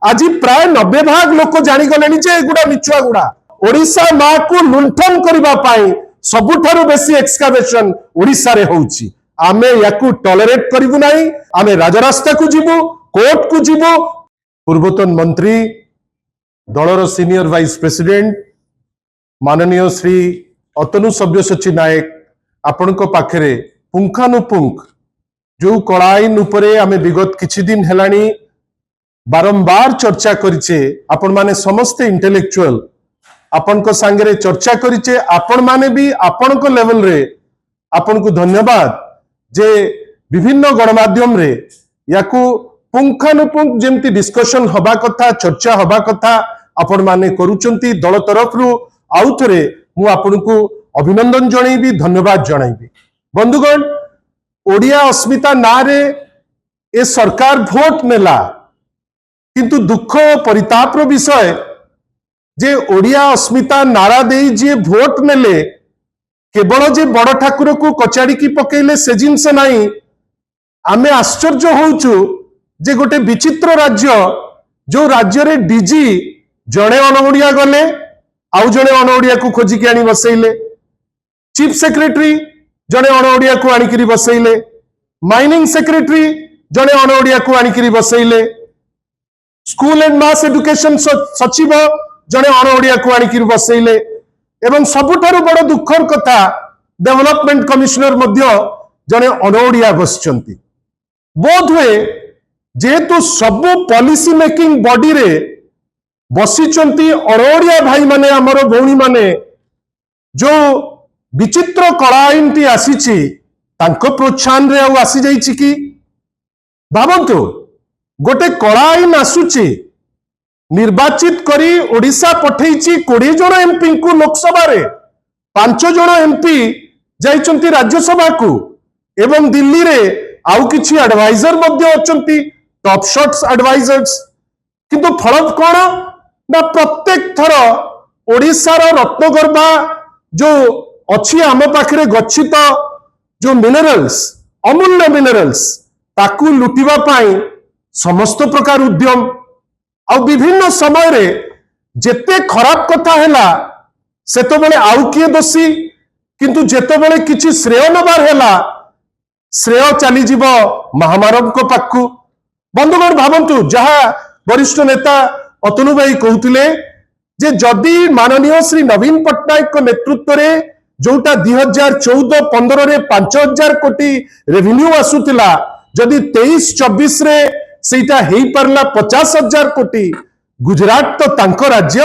आज प्राय 90 भाग लोक जानीगले एगुड़ा मिछुआ गुड़ा ओडिशा माँ को लुंठन करने सबुठारु बेसी एक्सकावेशन ओडिशा रे होउची। आमे याकू टॉलरेट करिवु नाही। आमे राजरास्ता को जीवु, कोर्ट को जीवु। पूर्वतन मंत्री दलर सीनियर वाइस प्रेसिडेंट माननीय श्री अतनु सब्यसाची नायक आपण पाखरे पुंखानुपुंख जो कला आईन उपरे आमे विगत किछि दिन हेलानी बारंबार चर्चा करिचे। आपण माने समस्त इंटेलेक्चुअल आपण को सांगरे चर्चा करिचे। आपण माने भी आपण को लेवल रे आपण को धन्यवाद जे विभिन्न गणमाध्यम रे याकू पुंखानुपुंख जेमती डिस्कशन हबा कथा, चर्चा हबा कथा आपण माने करूचंती। दल तरफ रु आउ थरे मु आपण को अभिनंदन जणाइबी, धन्यवाद जणाइबी। बंधुगण, ओडिया अस्मिता नारे ए सरकार भोट नेला, किंतु दुख परितापर विषय जे ओडिया अस्मिता नारा दे जे भोट नेले केवल जे बड़ ठाकुर को कचाड़ी की पकेले से जिनस नहीं। आमे आश्चर्य होउचु जे गोटे विचित्र राज्य जो राज्य रे डीजी जड़े अनओडिया गले आउ जड़े अनओडिया को खोजिकी आनी बसैले, चीफ सेक्रेटरी जड़े अनओडिया को आनिकरी बसैले, माइनिंग सेक्रेटरी जड़े अनओडिया को आनिकरी बसैले, स्कूल एंड मास एजुकेशन सचिव जड़े अनओडिया को आनिकरी बसैले एवं सबुठारु बड़ दुखर कथा डेवलपमेंट कमिश्नर मध्य जड़े अनओडिया बसचंती। बोध हुए जेहेतु सबु पॉलिसी मेकिंग बॉडी रे बसिचंती अनओडिया भाई माने हमर भौणी माने जो विचित्र कला आईन टी आसीची तांको प्रोत्साहन रे आसी जाईची कि भाबंतु गोटे कला आईन आसुची निर्वाचित करी ओडिशा पठेइची 20 जन एमपी को लोकसभा रे, 5 जन एमपी जाइचंती राज्यसभा को एवं दिल्ली रे आउ किछि एडवाइजर मध्य अचंती, टॉप शॉट्स एडवाइजर्स। किंतु फल कोन ना प्रत्येक थर ओडिशार रत्नगर्भा जो अछि आम पाखरे गच्छित जो मिनरल्स, अमूल्य मिनरल्स ताकू लुटिबा पाई समस्त प्रकार उद्यम आ विभिन्न समय रे जेते खराब कथा हैला सेतो बेले आउ किए दोषी, किंतु जेतो बेले किछि श्रेय नबार हैला श्रेय चली जीव महामानव को पाखु। बंधुगण, भावंतु जहा वरिष्ठ नेता अतनु भाई कहउतिले जे जदि माननीय श्री नवीन पट्टनायक को नेतृत्व रे जोटा 2014-15 रे 5000 कोटी रेवेन्यू आसुतिला, जदि 23-24 रे सेटा हेई परला 50,000 कोटी। गुजरात तो तांको राज्य,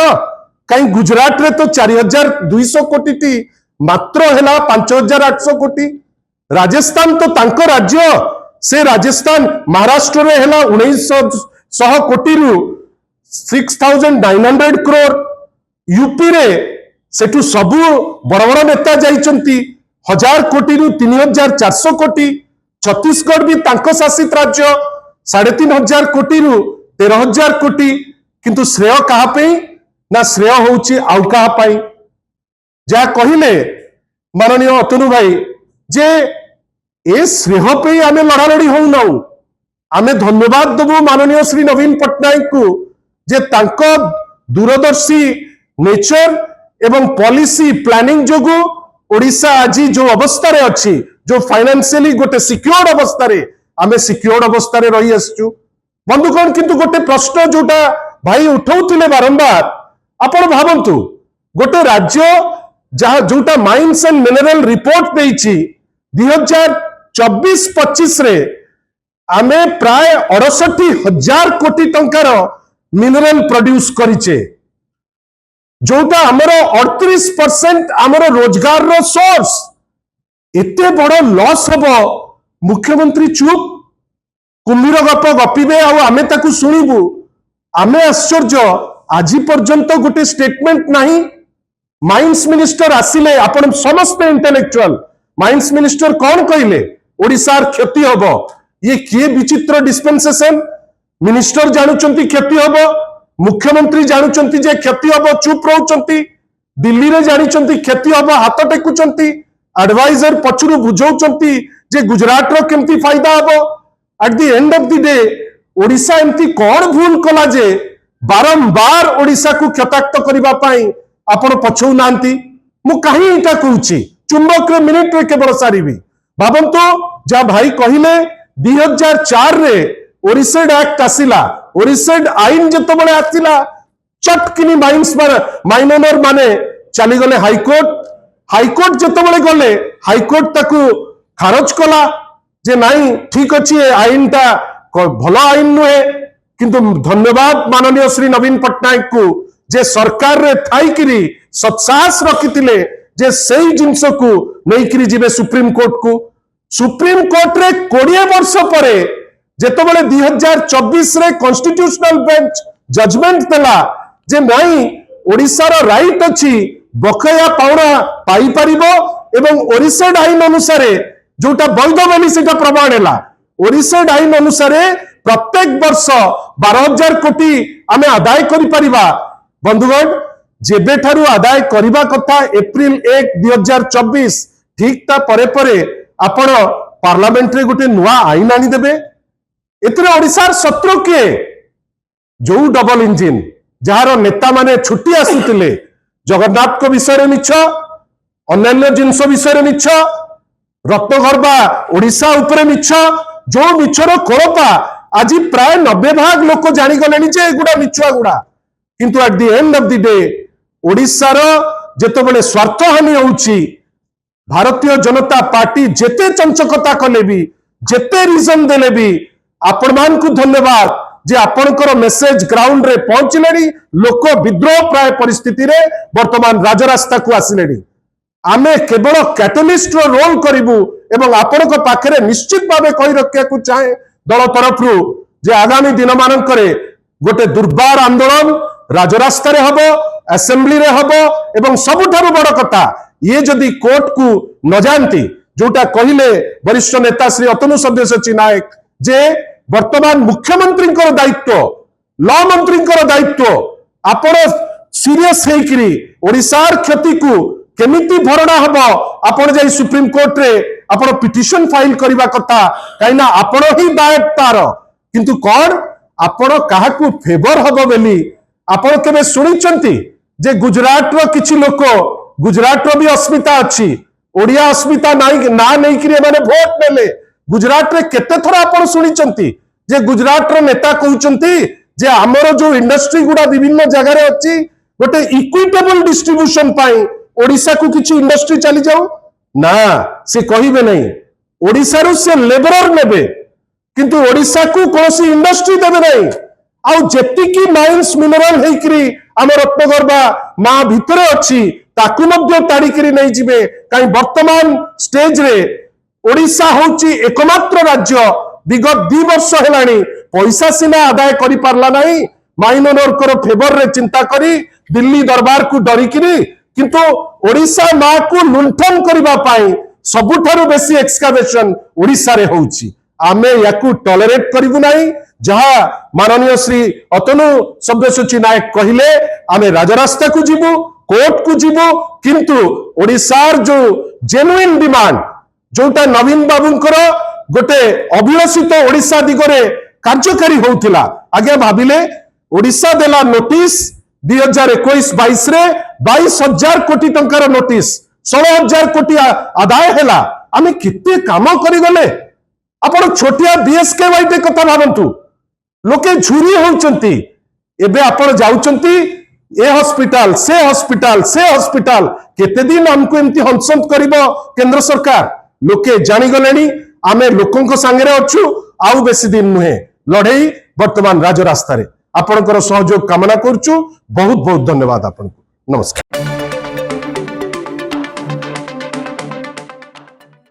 कहीं गुजरात रे तो 4200 कोटी टी मात्र हेला 5800 कोटी। राजस्थान तो तांको राज्य, से राजस्थान महाराष्ट्र रे हेला 1900 कोटी रु 6900 करोड़। यूपी रे सेठू सबु बड़ बड़ नेता जाइचंती 1000 कोटी रु 3400 कोटी। छत्तीसगढ़ भी तांको शासित राज्य 3500 कोटी रु 13000 कोटी। किंतु श्रेय कहा पे ना श्रेय होउची आउ कहा पाई। जा कहिले माननीय अतनु भाई जे ए श्रेय पे आमे लड़ालड़ी होउ नाउ, आमे धन्यवाद देबु माननीय श्री नवीन पट्टनायक को जे तांको दूरदर्शी नेचर एवं पॉलिसी प्लानिंग जोगु ओडिशा आज जो अवस्था रे अछि, जो फाइनेंशियली गोटे सिक्योर्ड अवस्था रे आमे सिक्योर्ड अवस्था रे रही आसचु। बंधुगण, किंतु गोटे प्रश्न जोटा भाई उठाउथिले बारंबार, आपण भाबंतु गोटे राज्य जहा जोटा माइंस एंड मिनरल रिपोर्ट देइछि 2024-25 रे आमे प्राय 68,000 कोटी टंकार मिनरल प्रोड्यूस करिचे, जोटा हमरो 38% हमरो रोजगार रो सोर्स। एते बड़ लॉस हबो, मुख्यमंत्री चुप कुम्भीर गप गपिबे आ आमे ताकू सुनिबु। आमे आश्चर्य, आज पर्यंत गोटे स्टेटमेंट नाही। माइंस मिनिस्टर आसिले, आपण समस्त इंटेलेक्चुअल माइंस मिनिस्टर कौन कहले ओडिशार क्षति हबो। ये किए विचित्र डिस्पेंसेशन, मिनिस्टर जानुचंती क्षति हबो, मुख्यमंत्री जानुचंती जे क्षति हबो चुप रहउचंती, दिल्ली रे जानिचंती क्षति हबो हाथ टेकुचंती, एडवाइजर पछुरु बुझौचंती जे गुजरात रो केमती फायदा हबो। Eight the end of the day Odisha एमती कौन भूल कला जे बारंबार ओडिशा को क्षताक्त करबा पई आपण पछौ नांती मु कहीं इटा कहूची चुंबक रे मिनिट रे केवल सारीबी भाबंतो जा भाई कहिले 2004 रे ओरिसेड एक्ट आसिला ओरिसेड आईन जतो बळे आसिला चटकिनी माइनर माने चली गले हाईकोर्ट जतो बळे गले हाईकोर्ट ताकू खारज कला जे नहीं ठीक अच्छी आईन ता भल आईन नुहे किंतु धन्यवाद माननीय श्री नवीन पट्टनायक को जे सरकार रे थाईकिरी सत्साहस रखिथिले जे सेही जिंस को नैकिरी जिबे सुप्रीम कोर्ट रे 20 वर्ष परे जेतो बळे 2024 रे कॉन्स्टिट्यूशनल बेंच जजमेंट देला जे नहीं ओडिसा रो राइट अछि बकया पाउना पाई परिबो एवं ओरिसेड आईन अनुसार जोटा वैध बोली सेटा प्रमाण है ओरिसेड आईन अनुसार प्रत्येक वर्ष 12,000 कोटी आमे आदाय करि परिबा बंधुगण जेबे ठारू आदाय करिबा कथा एप्रिल 1 2024 ठीक ता परे परे आपण पार्लियामेंट रे गोटे नुआ आईन आनी देबे एतरे ओडिसा शत्रु के जो डबल इंजिन जहार नेता माने छुट्टी आसुतिले जगन्नाथ को विषय रे मिछ अन्य जिनस विषय रे मिछ रत्नगर्भा ओडिशा उपरे मिछ जो मिछर कोलपा आज प्राय 90 भाग लोक जानी गलेनी जे एगुडा मिछुआ गुडा किंतु at the end of the day Odisha रो जेतो बळे स्वार्थ हानि होउची भारतीय जनता पार्टी जेते चंचकता कले भी जेते रीजन देले भी आपण मान को धन्यवाद जे आपणकर मेसेज ग्राउंड रे पहुंचलेनी लोक विद्रोह प्राय परिस्थिति रे वर्तमान राजरास्ता को आसिलेनी आमे केवल कैटलिस्ट रो रोल करिवु एवं आपणक पाखरे निश्चित भावे कहि रखिया को चाहे दल तरफ जे आगामी दिन मानकरे गोटे दुर्बार आंदोलन राजरास्ता रे हबो असेंबली रे हबो एवं सबुठारु बड़ कथा ये जदि कोर्ट को न जानती जोटा कहिले वरिष्ठ नेता श्री अतनु सब्यसाची नायक जे वर्तमान मुख्यमंत्री दायित्व लॉ मंत्री दायित्व आपण सीरियस हेकरी ओडिशार क्षति को केमिति भरणा हबो आपण जाई सुप्रीम कोर्ट रे आपण पिटिशन फाइल करबा कथा काइना आपण ही दायित्वतार किंतु कोन आपण काहा को फेवर हबो बेली आपण केबे सुनिचंती जे गुजरात रो किछि लोक गुजरात रो भी अस्मिता अछि ओडिया अस्मिता नाही ना नै कि माने वोट नेले गुजरात रे केते थरा आपण सुनिचंती जे गुजरात रो नेता कहउचंती जे हमरो जो इंडस्ट्री गुडा विभिन्न जगह रे अछि गोटे इक्विटेबल डिस्ट्रीब्यूशन पाई ओडिशा को किछि इंडस्ट्री चली जाऊ ना से कहिबे नहीं ओडिशा रो से लेबरर नेबे किंतु ओडिशा को कोसी इंडस्ट्री देबे नहीं आउ जेति की माइंस मिनरल हेकरी हम रत्नगर्भा मा भितरे अछि ताकु मध्य ताड़िकरी नहीं जिबे काई वर्तमान स्टेज रे ओडिशा होची एकमात्र राज्य विगत 2 वर्ष हेलानी पैसा सिना आदाय करि पारला नहीं माइनर कर फेवर रे चिंता करी दिल्ली दरबार को डरिकरी किंतु ओडिशा मा को लुंठन करबा पाई सबुठारु बेसी एक्सकावेशन ओडिशा रे होउची आमे याकू टॉलरेट करिवु नाही जहा माननीय श्री अतनु सब्यसाची नायक कहिले आमे राजरास्ता को जीवु कोर्ट को जीवु किंतु ओडिशार जो जेन्युइन डिमांड जोटा नवीन बाबूंकर गोटे अभिलषित ओडिशा दिगरे कार्यकारी होउथिला आगे भाबिले ओडिशा देला नोटिस 2021-22 रे 22,000 कोटी टंकार नोटिस 16,000 कोटी आदाय हेला आमे किते काम करि गले आपण छोटिया बीएसके वाइटे कथा भाबंतु लोके झुरी होउचंती एबे आपण जाउचंती ए हॉस्पिटल से हॉस्पिटल केते दिन हमको एमती हंसंत करिवो केंद्र सरकार लोके जानि गलेनी आमे लोकंक संगे अछु आउ बेसी दिन नुहे लड़ाई वर्तमान राजरास्ता रे आपनकर सहयोग कामना करछु बहुत बहुत धन्यवाद आपनको नमस्कार।